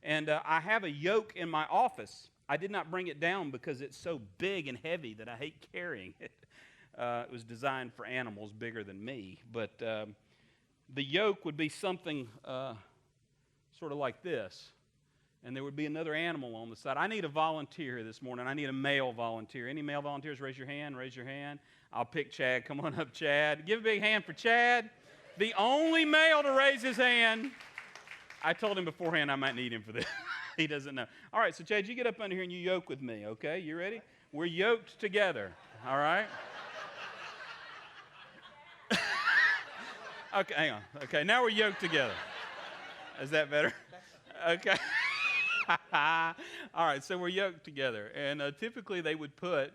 And I have a yoke in my office. I did not bring it down because it's so big and heavy that I hate carrying it. It was designed for animals bigger than me. But the yoke would be something sort of like this. And there would be another animal on the side. I need a volunteer this morning. I need a male volunteer. Any male volunteers? Raise your hand. Raise your hand. I'll pick Chad. Come on up, Chad. Give a big hand for Chad. The only male to raise his hand. I told him beforehand I might need him for this. He doesn't know. All right, so Chad, you get up under here and you yoke with me, okay? You ready? We're yoked together, all right? Okay, hang on. Okay, now we're yoked together. Is that better? Okay. All right, so we're yoked together. And typically they would put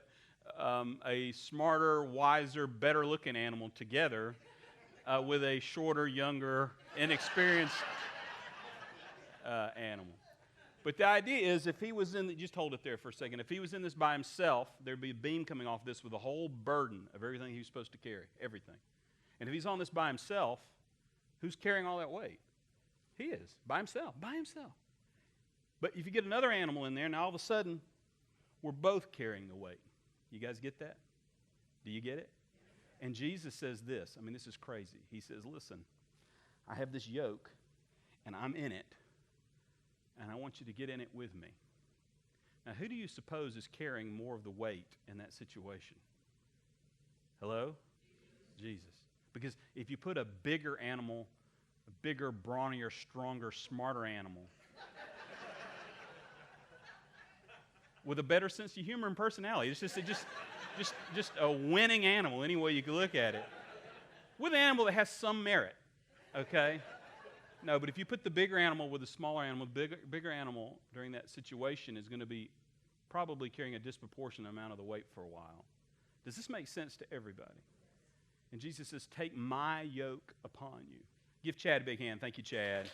a smarter, wiser, better-looking animal together with a shorter, younger, inexperienced animal. But the idea is if he was just hold it there for a second. If he was in this by himself, there'd be a beam coming off this with a whole burden of everything he was supposed to carry, everything. And if he's on this by himself, who's carrying all that weight? He is, by himself. But if you get another animal in there, now all of a sudden, we're both carrying the weight. You guys get that? Do you get it? And Jesus says this. I mean, this is crazy. He says, listen, I have this yoke, and I'm in it, and I want you to get in it with me. Now, who do you suppose is carrying more of the weight in that situation? Hello? Jesus. Because if you put a bigger animal, a bigger, brawnier, stronger, smarter animal, with a better sense of humor and personality. It's just a winning animal, any way you can look at it. With an animal that has some merit, okay? No, but if you put the bigger animal with the smaller animal, the bigger animal during that situation is going to be probably carrying a disproportionate amount of the weight for a while. Does this make sense to everybody? And Jesus says, take my yoke upon you. Give Chad a big hand. Thank you, Chad.